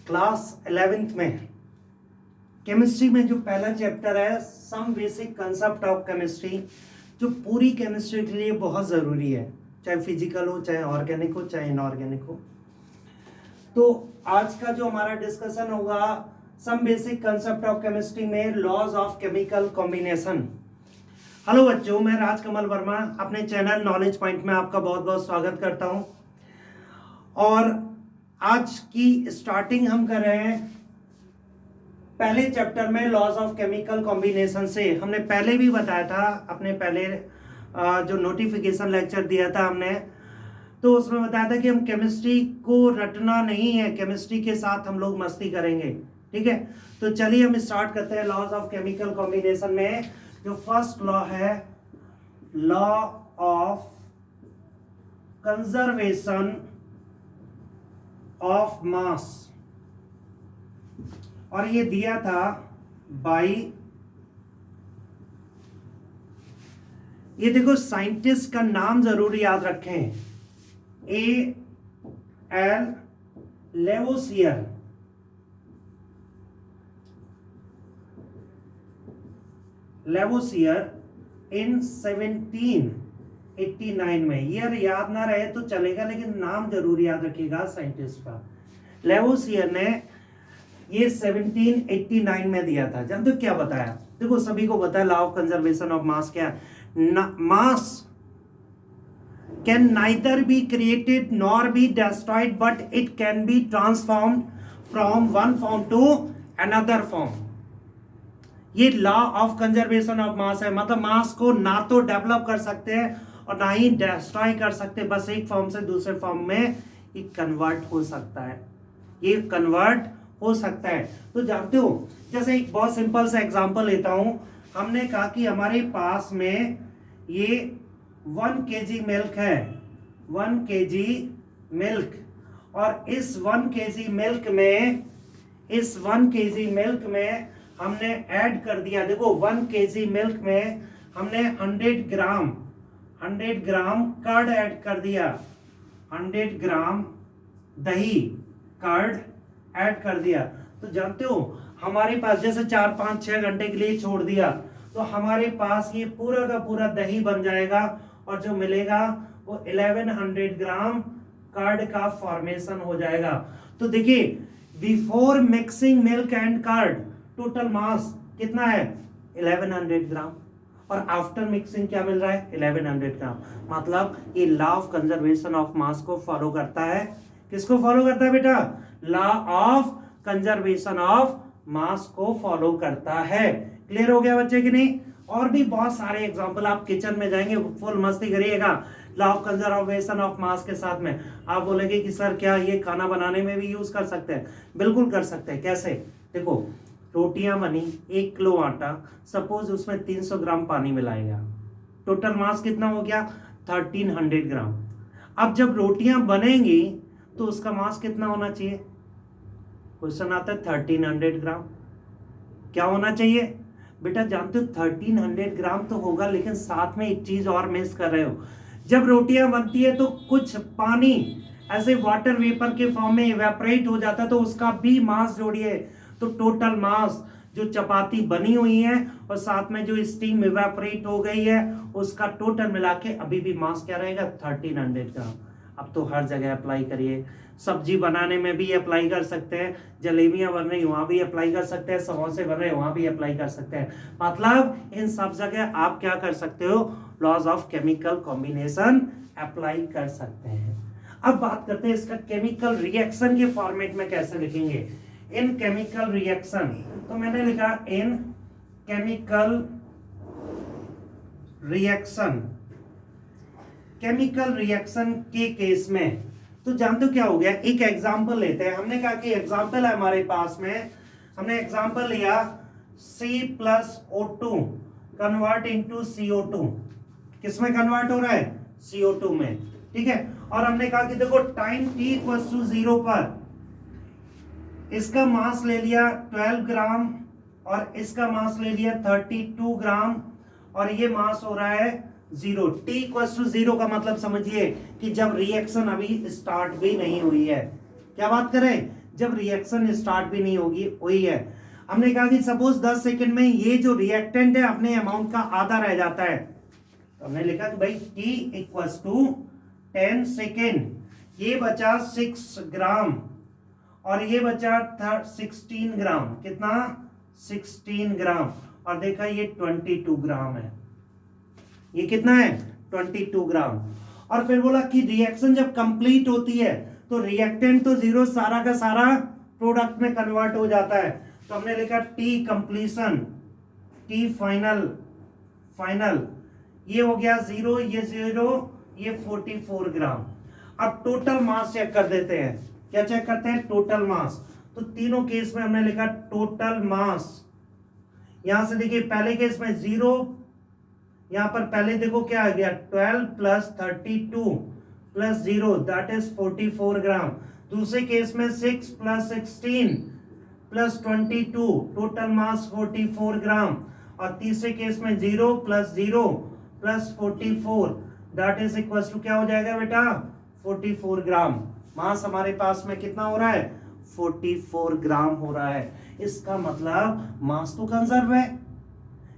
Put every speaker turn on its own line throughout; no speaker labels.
Class 11th में chemistry में जो पहला चैप्टर है some basic concept of chemistry, जो पूरी केमिस्ट्री के लिए बहुत ज़रूरी है, चाहे फिजिकल हो, चाहे ऑर्गेनिक हो, चाहे इनऑर्गेनिक हो। तो आज का जो हमारा डिस्कशन होगा some basic concept of chemistry में laws of chemical combination. Hello बच्चों, मैं राजकमल वर्मा अपने चैनल नॉलेज पॉइंट में आपका बहुत बहुत स्वागत करता हूं। और आज की स्टार्टिंग हम कर रहे हैं पहले चैप्टर में लॉज ऑफ केमिकल कॉम्बिनेशन से। हमने पहले भी बताया था, अपने पहले जो नोटिफिकेशन लेक्चर दिया था हमने, तो उसमें बताया था कि हम केमिस्ट्री को रटना नहीं है, केमिस्ट्री के साथ हम लोग मस्ती करेंगे। ठीक है, तो चलिए हम स्टार्ट करते हैं लॉज ऑफ केमिकल कॉम्बिनेशन में। जो फर्स्ट लॉ है लॉ ऑफ कंजर्वेशन ऑफ मास, और ये दिया था बाई, ये देखो साइंटिस्ट का नाम जरूर याद रखें, ए एल लेवोसियर। लेवोसियर इन 1789 में, ईयर याद ना रहे तो चलेगा लेकिन नाम जरूर याद रखिएगा साइंटिस्ट का। लेवोसियर ने ये 1789 में दिया था। जानते हो क्या बताया? देखो सभी को पता है law of conservation of mass क्या है। Mass can neither be created nor be destroyed but it can be transformed from one form to another form. ये law of conservation of mass है, मतलब मास को ना तो डेवलप कर सकते हैं और ना ही डिस्ट्रॉय कर सकते, बस एक फॉर्म से दूसरे फॉर्म में ये कन्वर्ट हो सकता है, ये कन्वर्ट हो सकता है। तो जानते हो, जैसे एक बहुत सिंपल सा एग्जांपल लेता हूं। हमने कहा कि हमारे पास में ये 1 kg मिल्क है, 1 kg मिल्क, और इस 1 kg मिल्क में, इस 1 kg मिल्क में हमने ऐड कर दिया, देखो 1 kg मिल्क में हमने 100 ग्राम कर्ड ऐड कर दिया, 100 ग्राम दही कर्ड ऐड कर दिया। तो जानते हो हमारे पास जैसे 4-5-6 घंटे के लिए छोड़ दिया तो हमारे पास ये पूरा का पूरा दही बन जाएगा, और जो मिलेगा वो 1100 ग्राम कर्ड का फॉर्मेशन हो जाएगा। तो देखिए before mixing milk and curd total mass कितना है 1100 ग्राम, और आफ्टर मिक्सिंग क्या मिल रहा है 1100 ग्राम। मतलब ये लॉ ऑफ कंजर्वेशन ऑफ मास को फॉलो करता है। किसको फॉलो करता है बेटा? लॉ ऑफ कंजर्वेशन ऑफ मास को फॉलो करता है। क्लियर हो गया बच्चे कि नहीं? और भी बहुत सारे एग्जांपल, आप किचन में जाएंगे फुल मस्ती करिएगा law of conservation of mass के साथ में। आप बोलेंगे कि सर क्या ये खाना बनाने में भी यूज कर सकते हैं? बिल्कुल कर सकते हैं। कैसे? देखो रोटियां बनी, 1 किलो आटा, सपोज उसमें 300 ग्राम पानी मिलाएगा, टोटल मास कितना हो गया 1300 ग्राम। अब जब रोटियां बनेंगी तो उसका मास कितना होना चाहिए? क्वेश्चन आता है 1300 ग्राम। क्या होना चाहिए बेटा? जानते हो 1300 ग्राम तो होगा, लेकिन साथ में एक चीज और मिस कर रहे हो। जब रोटियां बनती है तो कुछ पानी ऐसे वाटर वेपर के फॉर्म में इवेपोरेट हो जाता है, तो उसका भी मास जोड़िए, तो टोटल मास जो चपाती बनी हुई है और साथ में जो स्टीम इवेपोरेट हो गई है उसका टोटल मिला के अभी भी मास क्या रहेगा 1300 ग्राम। अब तो हर जगह अप्लाई करिए, सब्जी बनाने में भी अप्लाई कर सकते हैं, जलेबियां बन रही वहां भी अप्लाई कर सकते हैं, समोसे बन रहे वहां भी अप्लाई कर सकते हैं। मतलब इन सब जगह आप क्या कर सकते हो? Laws of chemical combination apply कर सकते हैं। अब बात करते हैं इसका केमिकल रिएक्शन के फॉर्मेट में कैसे लिखेंगे। इन केमिकल रिएक्शन, तो मैंने लिखा इन केमिकल रिएक्शन, केमिकल रिएक्शन के केस में तो जानते हो क्या हो गया? एक एग्जांपल लेते हैं। हमने कहा कि एग्जांपल है हमारे पास में, हमने एग्जांपल लिया C+O2 कन्वर्ट इनटू CO2। किसमें कन्वर्ट हो रहा है? CO2 में। ठीक है, और हमने कहा कि देखो टाइम t = 0 पर इसका मास ले लिया 12 ग्राम और इसका मास ले लिया 32 ग्राम, और ये मास हो रहा है 0। t = 0 का मतलब समझिए कि जब रिएक्शन अभी स्टार्ट भी नहीं हुई है। क्या बात करें? जब रिएक्शन स्टार्ट भी नहीं होगी, वही है। हमने कहा कि सपोज 10 सेकंड में ये जो रिएक्टेंट है अपने अमाउंट का आधा रह जाता है, तो हमने लिखा कि भाई t इक्वल्स टू 10 सेकेंड, ये बचा 6 ग्राम और ये बचा था 16 ग्राम, कितना 16 ग्राम, और देखा ये 22 ग्राम है, ये कितना है 22 ग्राम। और फिर बोला कि रिएक्शन जब कंप्लीट होती है तो रिएक्टेंट तो जीरो सारा का सारा प्रोडक्ट में कन्वर्ट हो जाता है, तो हमने लिखा T completion, T final, final ये हो गया जीरो, ये जीरो, ये 44 ग्राम। अब टोटल मास चेक कर देते हैं, क्या चेक करते हैं टोटल मास, तो तीनों केस में हमने लिखा टोटल मास। यहां से देखिए पहले केस में जीरो, यहां पर पहले देखो क्या आ गया 12 plus 32 plus zero that is 44 gram. दूसरे केस में 6 plus 16 plus 22 total mass 44 gram. और तीसरे केस में 0 plus 0 plus 44 that is equal to क्या हो जाएगा बेटा 44 ग्राम। मास हमारे पास में कितना हो रहा है 44 ग्राम हो रहा है। इसका मतलब मास तो कंजर्व है।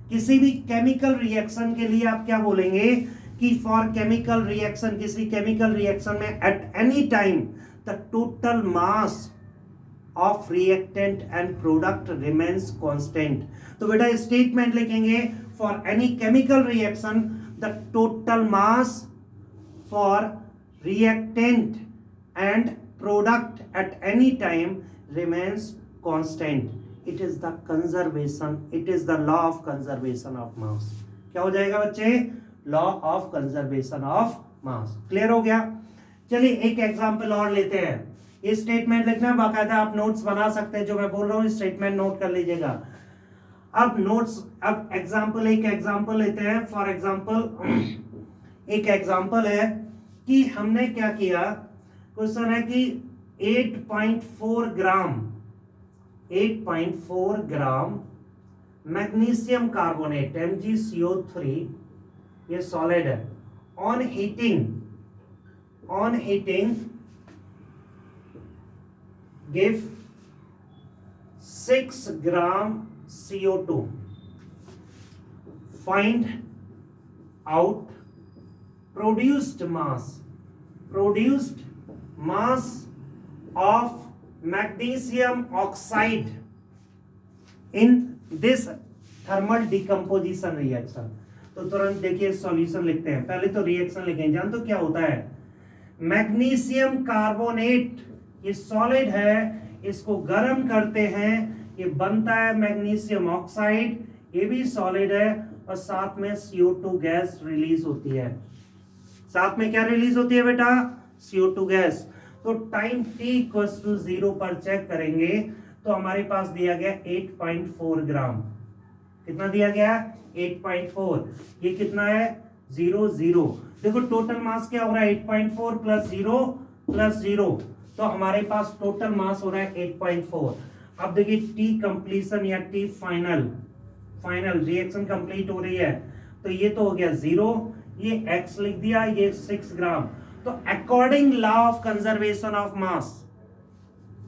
किसी भी केमिकल रिएक्शन के लिए आप क्या बोलेंगे कि फॉर केमिकल रिएक्शन, किसी केमिकल रिएक्शन में at any time the total mass of reactant and product remains constant. तो बेटा स्टेटमेंट लिखेंगे for any chemical reaction the total mass for reactant and product at any time remains constant. It is the conservation, it is the law of conservation of mass. क्या हो जाएगा बच्चे law of conservation of mass. Clear हो गया। चलिए एक example और लेते हैं। ये स्टेटमेंट लिखना बाकायदा आप नोट्स बना सकते हैं, जो मैं बोल रहा हूँ स्टेटमेंट नोट कर लीजिएगा। अब नोट्स, अब एग्जांपल, एक एग्जांपल लेते हैं। फॉर एग्जांपल एक एग्जांपल है कि हमने क्या किया, क्वेश्चन है कि 8.4 ग्राम 8.4 ग्राम मैग्नीशियम कार्बोनेट MgCO3, ये सॉलिड है, on heating give 6 gram CO2। Find out produced mass of magnesium oxide in this thermal decomposition reaction. तो तुरंत देखिए सॉल्यूशन लिखते हैं। पहले तो रिएक्शन लिखेंगे, जान तो क्या होता है मैग्नीशियम कार्बोनेट, ये सॉलिड है, इसको गर्म करते हैं, ये बनता है मैग्नीशियम ऑक्साइड, ये भी सॉलिड है, और साथ में CO2 गैस रिलीज होती है। साथ में क्या रिलीज होती है बेटा CO2 गैस। तो टाइम t=0 पर चेक करेंगे तो हमारे पास दिया गया 8.4 ग्राम। कितना दिया गया 8.4, ये कितना है 0 देखो टोटल मास क्या हो रहा है 8.4 प्लस 0 तो हमारे पास टोटल मास हो रहा है 8.4। अब देखिए टी कंप्लीशन या टी फाइनल रिएक्शन कंप्लीट हो रही है, तो ये तो हो गया 0, ये x लिख दिया, ये 6 ग्राम। तो according law of conservation of mass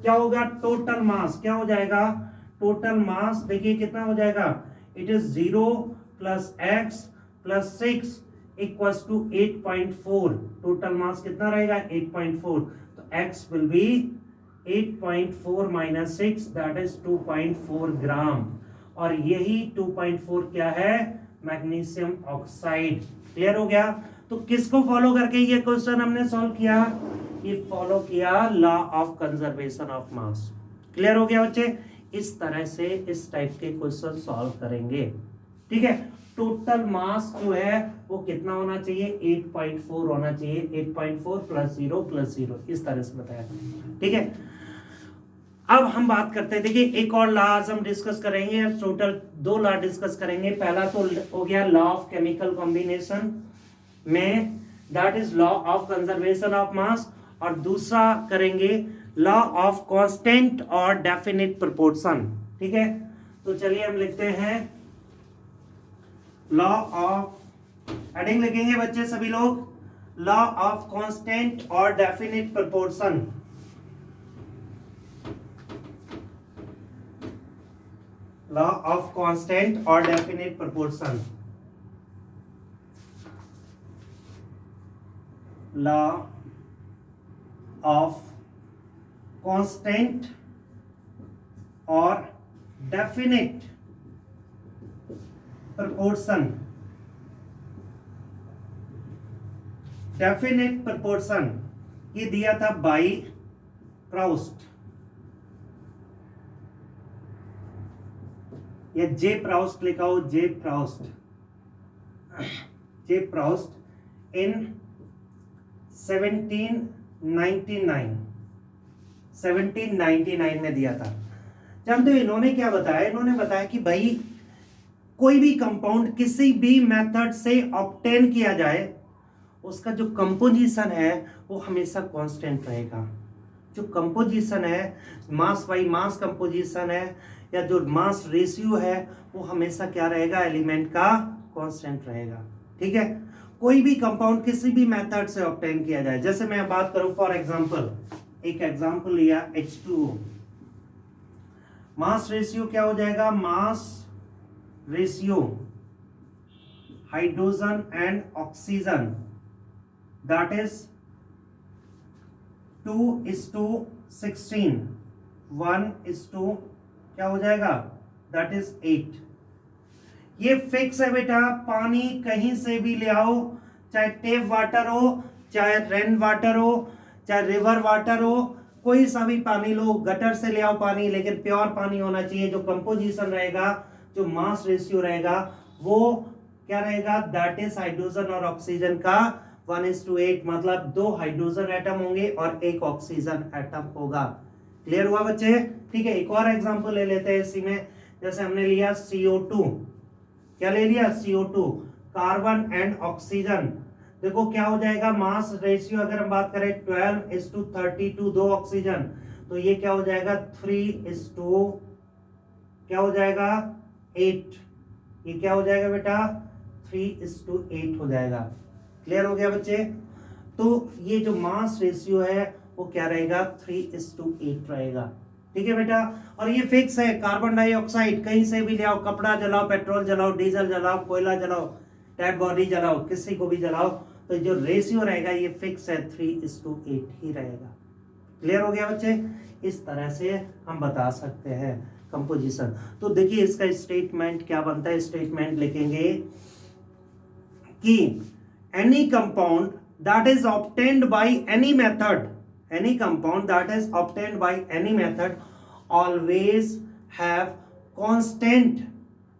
क्या होगा टोटल मास क्या हो जाएगा, टोटल मास देखिए कितना हो जाएगा, it is 0 plus x plus 6 equals to 8.4। Total mass कितना रहेगा 8.4, तो x will be 8.4 minus 6 that is 2.4 gram. और यही 2.4 क्या है मैग्नीशियम ऑक्साइड। क्लियर हो गया। तो किसको फॉलो करके ये क्वेश्चन हमने सॉल्व किया, ये फॉलो किया law of conservation of mass. Clear हो गया बच्चे। इस तरह से इस टाइप के क्वेश्चन सॉल्व करेंगे। ठीक है, टोटल मास जो है वो कितना होना चाहिए 8.4 होना चाहिए, 8.4 प्लस 0 इस तरह से बताया। ठीक है, अब हम बात करते हैं, देखिए एक और लॉ आज हम डिस्कस करेंगे, टोटल 2 लॉ डिस्कस करेंगे। पहला तो हो गया लॉ ऑफ केमिकल कॉम्बिनेशन में, that is law of conservation of मास, और दूसरा करेंगे लॉ ऑफ कांस्टेंट और डेफिनिट प्रोपोर्शन। ठीक है, तो चलिए हम लिखते हैं लॉ ऑफ, हेडिंग लिखेंगे बच्चे सभी लोग, लॉ ऑफ कांस्टेंट और definite proportion. Law of constant और definite proportion, law of constant और डेफिनेट प्रोपोर्शन, डेफिनेट प्रोपोर्शन ये दिया था बाई प्राउस्ट या जे प्राउस्ट लिखा हो, जे प्राउस्ट इन 1799 में दिया था। जानते हो इन्होंने क्या बताया? इन्होंने बताया कि भाई कोई भी कंपाउंड किसी भी मेथड से ऑब्टेन किया जाए, उसका जो कंपोजिशन है वो हमेशा कांस्टेंट रहेगा। जो कंपोजिशन है, मास बाई मास कंपोजिशन है या जो मास रेशियो है, वो हमेशा क्या रहेगा? एलिमेंट का कांस्टेंट रहेगा। ठीक है, कोई भी कंपाउंड किसी भी मेथड से ऑब्टेन किया जाए, जैसे मैं बात करूं फॉर एग्जांपल, एक एग्जांपल लिया H2O, मास रेशियो क्या हो जाएगा? Mass ratio hydrogen and oxygen that is 2:16, 1:, क्या हो जाएगा? That is 8। ये फिक्स है बेटा, पानी कहीं से भी ले आओ, चाहे टेप वाटर हो, चाहे रेन वाटर हो, चाहे रिवर वाटर हो, कोई सा भी पानी लो, गटर से ले आओ पानी, लेकिन प्योर पानी होना चाहिए। जो कंपोजिशन रहेगा, जो मास रेशियो रहेगा, वो क्या रहेगा? दैट इज हाइड्रोजन और ऑक्सीजन का 1:8, मतलब 2 हाइड्रोजन एटम होंगे और 1 ऑक्सीजन एटम होगा। क्लियर हुआ बच्चे? ठीक है, एक और एग्जांपल ले लेते हैं इसी में। जैसे हमने लिया CO2, क्या ले लिया? CO2, carbon and oxygen. देखो क्या हो जाएगा? मास रेशियो अगर हम बात करें 12:32, 2 ऑक्सीजन, तो ये क्या हो जाएगा? 3:, क्या हो जाएगा? 8। ये क्या हो जाएगा बेटा? 3:8 हो जाएगा। क्लियर हो गया बच्चे? तो ये जो मास रेशियो है वो क्या रहेगा? 3:8 रहेगा। ठीक है बेटा, और ये फिक्स है। कार्बन डाइऑक्साइड कहीं से भी ले आओ, कपड़ा जलाओ, पेट्रोल जलाओ, डीजल जलाओ, कोयला जलाओ, डेड बॉडी जलाओ, किसी को भी जलाओ, तो जो रेशियो रहेगा ये फिक्स है, 3:8 ही रहेगा। क्लियर हो गया बच्चे? इस तरह से हम बता सकते हैं कंपोजिशन। तो देखिए इसका स्टेटमेंट क्या बनता है। स्टेटमेंट लिखेंगे कि any compound that is obtained by any method, any compound that is obtained by any method always have constant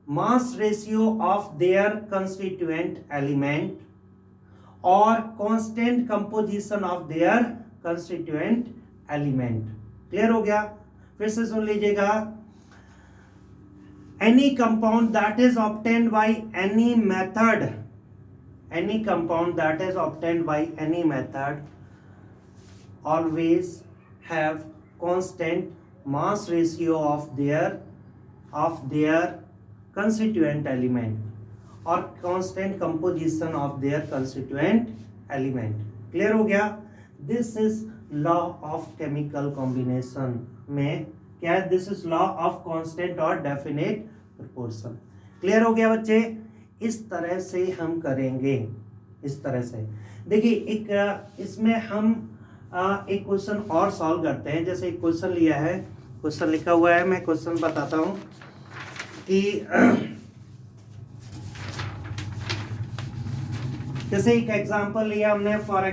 mass ratio of their constituent element or constant composition of their constituent element। Clear हो गया? फिर से सुन लीजिएगा। any compound that is obtained by any method, any compound that is obtained by any method always have constant mass ratio of their constituent element or constant composition of their constituent element। Clear हो गया? This is law of chemical combination में क्या है? This is law of constant और definite proportion. Clear हो गया बच्चे? इस तरह से हम करेंगे, इस तरह से। देखिए एक इसमें हम एक क्वेश्चन और सॉल्व करते हैं। जैसे एक क्वेश्चन लिया है, क्वेश्चन लिखा हुआ है, मैं क्वेश्चन बताता हूं कि जैसे एक एग्जांपल लिया हमने, फॉर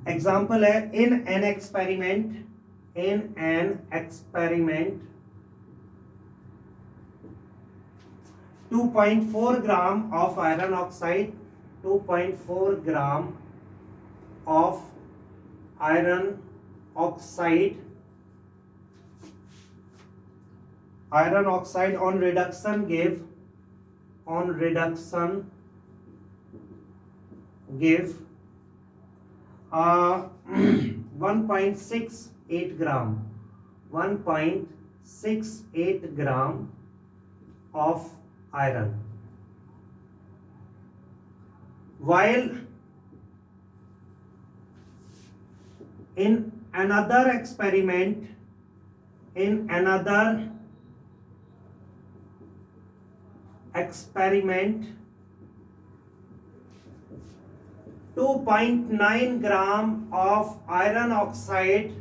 एग्जांपल है in an experiment 2.4 gram of iron oxide, 2.4 gram of iron oxide on reduction give 1.68 gram, 1.68 gram of iron, while in another experiment in another experiment 2.9 gram of iron oxide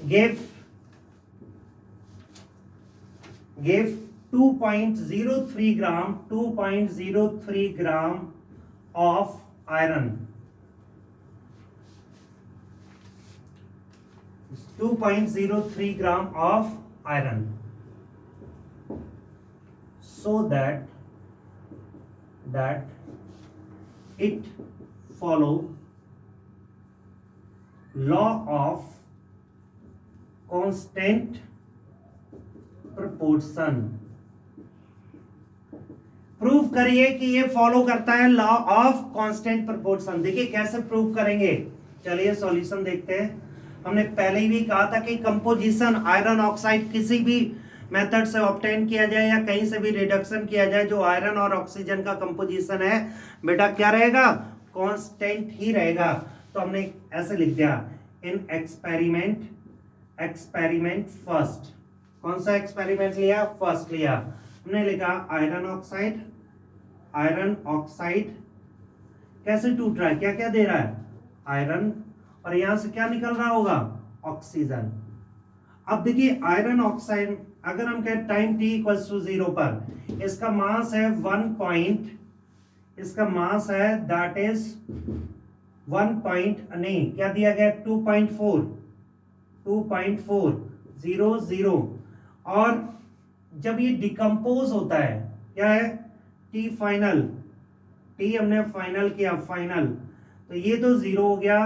gave 2.03 gram of iron. 2.03 gram of iron, so that it follow law of constant proportion. Prove करिए कि ये follow करता है law of constant proportion. देखिए कैसे prove करेंगे. चलिए solution देखते हैं. हमने पहले ही भी कहा था कि कंपोजिशन आयरन ऑक्साइड किसी भी मेथड से ऑब्टेन किया जाए या कहीं से भी रिडक्शन किया जाए, जो आयरन और ऑक्सीजन का कंपोजिशन है बेटा क्या रहेगा, कांस्टेंट ही रहेगा. तो हमने ऐसे लिख दिया इन एक्सपेरिमेंट फर्स्ट. कौन सा एक्सपेरिमेंट लिया, फर्स्ट लिया. हमने लिखा आयरन ऑक्साइड कैसे टूट रहा है, क्या क्या दे रहा है, आयरन, और यहां से क्या निकल रहा होगा, ऑक्सीजन. अब देखिए आयरन ऑक्साइड अगर हम कहें टाइम t इक्वल्स टू 0 पर इसका मास है 1 पॉइंट, इसका मास है दैट इज 1 पॉइंट नहीं क्या दिया गया 2.4 और जब ये डिकम्पोज होता है क्या है t फाइनल, t हमने फाइनल किया फाइनल, तो ये तो 0 हो गया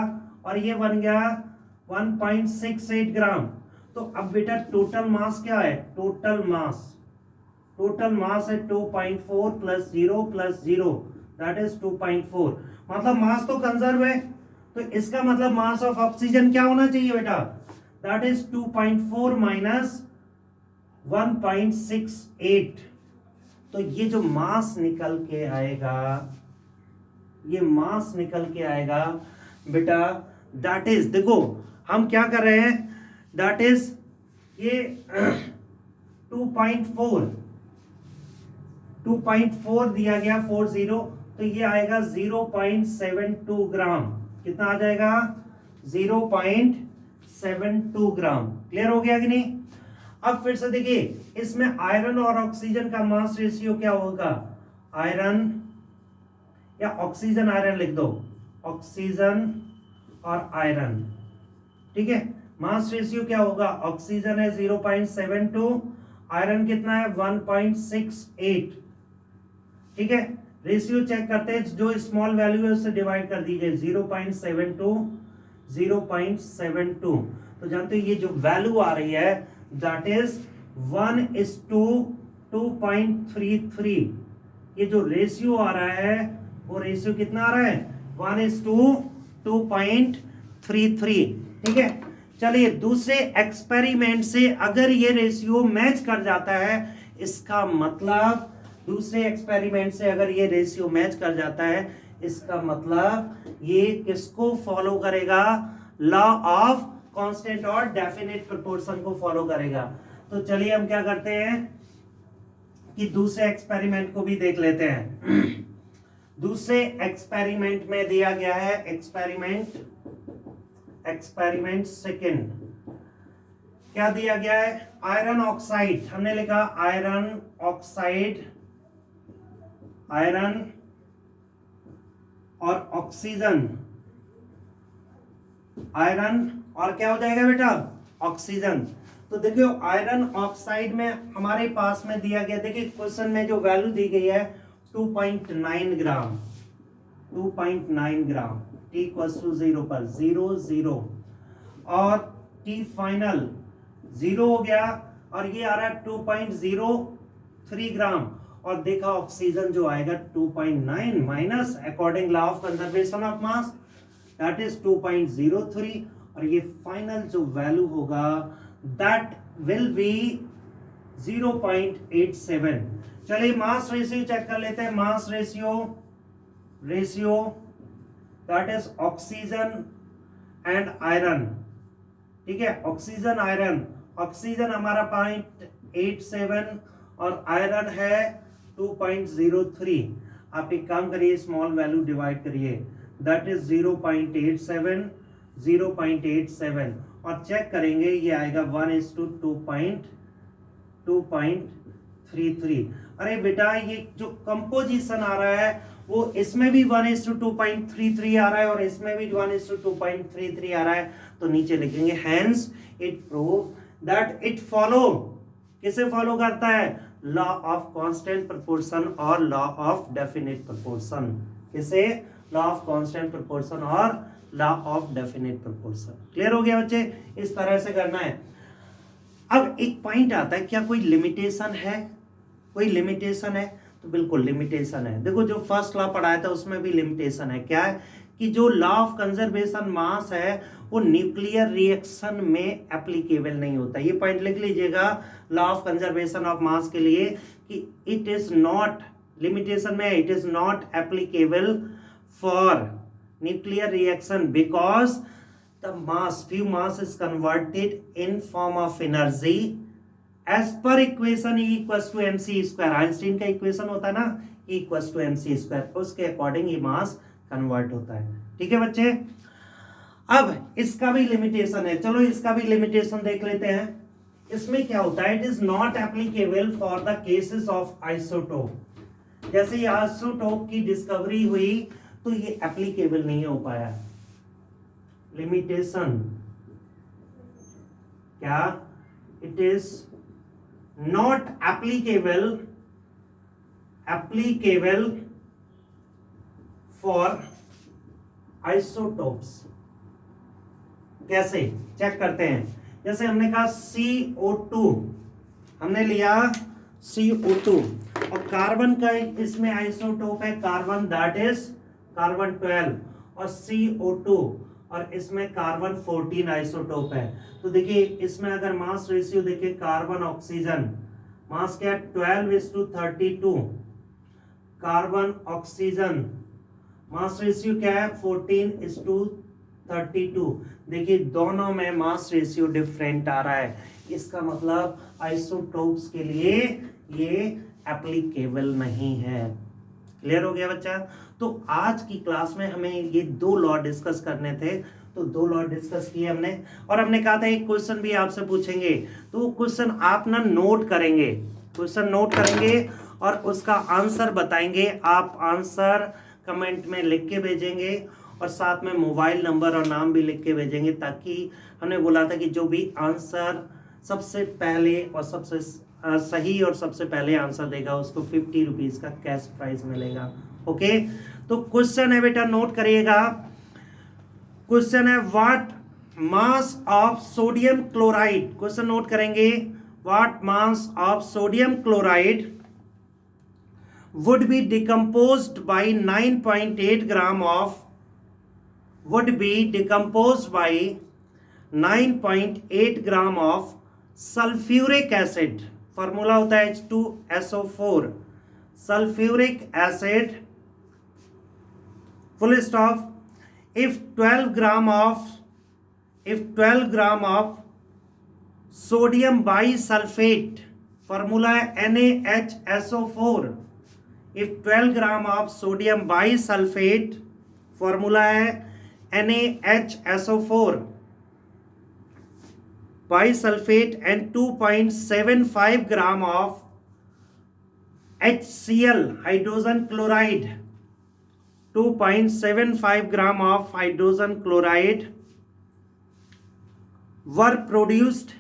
और ये बन गया 1.68 ग्राम. तो अब बेटा टोटल मास क्या है, टोटल मास है 2.4 प्लस 0 दैट इज 2.4. मतलब मास तो कंजर्व है, तो इसका मतलब मास ऑफ ऑक्सीजन क्या होना चाहिए बेटा, दैट इज 2.4 माइनस 1.68. तो ये जो मास निकल के आएगा बेटा दैट इज, देखो हम क्या कर रहे हैं, दैट इज ये 2.4 दिया गया 40, तो ये आएगा 0.72 ग्राम. कितना आ जाएगा 0.72 ग्राम. क्लियर हो गया कि नहीं. अब फिर से देखिए इसमें आयरन और ऑक्सीजन का मास रेशियो क्या होगा, आयरन या ऑक्सीजन आयरन लिख दो, ऑक्सीजन और आयरन. ठीक है, मास रेशियो क्या होगा, ऑक्सीजन है 0.72, आयरन कितना है 1.68. ठीक है, रेशियो चेक करते हैं, जो स्मॉल वैल्यू है उससे डिवाइड कर दीजिए 0.72. तो जानते हो ये जो वैल्यू आ रही है दैट इज 1:2.33. ये जो रेशियो आ रहा है वो रेशियो कितना आ रहा है 1:2.33. ठीक है, चलिए दूसरे एक्सपेरिमेंट से अगर ये रेशियो मैच कर जाता है, इसका मतलब दूसरे एक्सपेरिमेंट से अगर ये रेशियो मैच कर जाता है, इसका मतलब ये किसको फॉलो करेगा, लॉ ऑफ कांस्टेंट और डेफिनेट प्रोपोर्शन को फॉलो करेगा. तो चलिए हम क्या करते हैं कि दूसरे एक्सपेरिमेंट को भी देख लेते हैं. दूसरे एक्सपेरिमेंट में दिया गया है एक्सपेरिमेंट सेकंड. क्या दिया गया है, आयरन ऑक्साइड. हमने लिखा आयरन ऑक्साइड, आयरन और ऑक्सीजन, आयरन और क्या हो जाएगा बेटा, ऑक्सीजन. तो देखियो आयरन ऑक्साइड में हमारे पास में दिया गया, देखिए क्वेश्चन में जो वैल्यू दी गई है 2.9 ग्राम, 2.9 ग्राम t इक्वल्स टू 0 पर 0 और t फाइनल 0 हो गया और ये आ रहा है 2.03 ग्राम. और देखा ऑक्सीजन जो आएगा 2.9 minus according law of conservation of mass that is 2.03 और ये फाइनल जो वैल्यू होगा दैट विल बी 0.87. चलिए मास रेशियो चेक कर लेते हैं. Mass ratio that is oxygen and iron, ठीक है, ऑक्सीजन आयरन, ऑक्सीजन हमारा 0.87 और आयरन है 2.03। आप एक काम करिए, स्मॉल वैल्यू डिवाइड करिए, दैट इज 0.87, 0.87 और चेक करेंगे ये आएगा 1:2.33। अरे बेटा ये जो कंपोजिशन आ रहा है वो इसमें भी 1:2.33 आ रहा है और इसमें भी 1:2.33 आ रहा है, तो नीचे लिखेंगे hence it prove that it follow, किसे फॉलो करता है, लॉ ऑफ कांस्टेंट प्रोपोर्शन और लॉ ऑफ डेफिनिट प्रोपोर्शन, किसे, लॉ ऑफ कांस्टेंट प्रोपोर्शन और law of definite proportion. Clear हो गया बच्चे, इस तरह से करना है। अब एक पॉइंट आता है, क्या कोई लिमिटेशन है, कोई लिमिटेशन है, तो बिल्कुल लिमिटेशन है। देखो जो फर्स्ट लॉ पढ़ाया था उसमें भी लिमिटेशन है, क्या है कि जो लॉ ऑफ कंजर्वेशन मास है वो न्यूक्लियर रिएक्शन में एप्लीकेबल नहीं होता। ये पॉइंट लिख लीजिएगा law of conservation of mass के लिए कि इट इज नॉट, लिमिटेशन में it is not applicable for nuclear reaction because the mass, few mass is converted in form of energy as per equation E equals to mc square. Einstein का equation होता है ना E equals to mc square, उसके according ये mass convert होता है। ठीक है बच्चे, अब इसका भी लिमिटेशन है, चलो इसका भी लिमिटेशन देख लेते हैं। इसमें क्या होता है, it is not applicable for the cases of isotope. जैसे ये आइसोटोप की डिस्कवरी हुई तो ये एप्लीकेबल नहीं हो पाया। लिमिटेशन क्या, it is not applicable for isotopes. कैसे चेक करते हैं, जैसे हमने कहा CO2, हमने लिया CO2 और कार्बन का इसमें आइसोटोप है कार्बन, दैट इज कार्बन 12 और CO2 और इसमें कार्बन 14 आइसोटोप है। तो देखिए इसमें अगर मास रेशियो देखिए, कार्बन ऑक्सीजन मास क्या है 12:32, कार्बन ऑक्सीजन मास रेशियो क्या है 14:32। देखिए दोनों में मास रेशियो डिफरेंट आ रहा है, इसका मतलब आइसोटोप्स के लिए ये एप्लीकेबल नहीं है। क्लियर हो गया बच्चा। तो आज की क्लास में हमें ये दो लॉ डिस्कस करने थे, तो दो लॉ डिस्कस किए हमने और हमने कहा था एक क्वेश्चन भी आपसे पूछेंगे, तो क्वेश्चन आप ना नोट करेंगे, क्वेश्चन नोट करेंगे और उसका आंसर बताएंगे। आप आंसर कमेंट में लिख के भेजेंगे और साथ में मोबाइल नंबर और नाम भी लिख के भेजेंगे, ताकि हमने बोला था कि जो भी आंसर सबसे पहले और सबसे सही और सबसे पहले आंसर देगा उसको 50 रुपीज का कैश प्राइज मिलेगा। ओके, तो क्वेश्चन है बेटा, नोट करिएगा। क्वेश्चन है what mass of sodium chloride, question note करेंगे, what mass of sodium chloride would be decomposed by 9.8 gram of, would be decomposed by 9.8 gram of sulfuric acid। Formula होता है H2SO4, sulphuric acid, full stop. if 12 gram of sodium bisulfate, formula है NaHSO4, if 12 gram of sodium bisulfate, formula है NaHSO4 bisulfate and 2.75 gram of HCl hydrogen chloride, 2.75 gram of hydrogen chloride were produced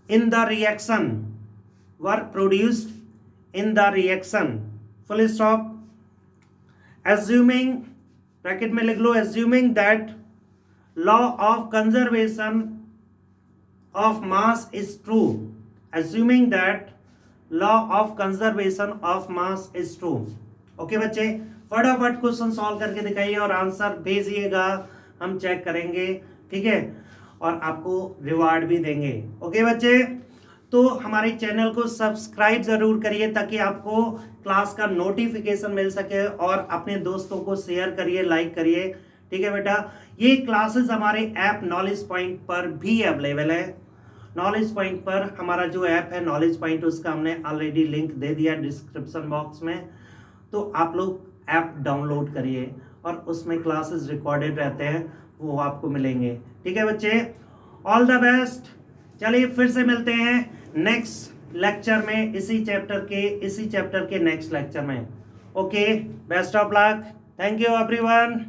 in the reaction, were produced in the reaction, full stop। assuming, bracket में लिख लो, assuming that law of conservation of mass is true, assuming that law of conservation of mass is true। Okay बच्चे, फटाफट question solve करके दिखाइए और answer भेजिएगा, हम check करेंगे, ठीक है, और आपको रिवार्ड भी देंगे। ओके बच्चे, तो हमारे चैनल को सब्सक्राइब जरूर करिए ताकि आपको क्लास का नोटिफिकेशन मिल सके और अपने दोस्तों को शेयर करिए, लाइक करिए, ठीक है बेटा, ये क्लासेस हमारे ऐप नॉलेज पॉइंट पर भी अवेलेबल है। नॉलेज पॉइंट पर हमारा जो ऐप है नॉलेज पॉइंट, उसका हमने ऑलरेडी लिंक दे दिया डिस्क्रिप्शन बॉक्स में, तो आप लोग ऐप डाउनलोड करिए और उसमें क्लासेस रिकॉर्डेड रहते हैं, वो आपको मिलेंगे। ठीक है बच्चे, ऑल द बेस्ट। चलिए फिर से मिलते हैं नेक्स्ट लेक्चर में, इसी चैप्टर के नेक्स्ट लेक्चर में। Okay, best of luck, thank you everyone.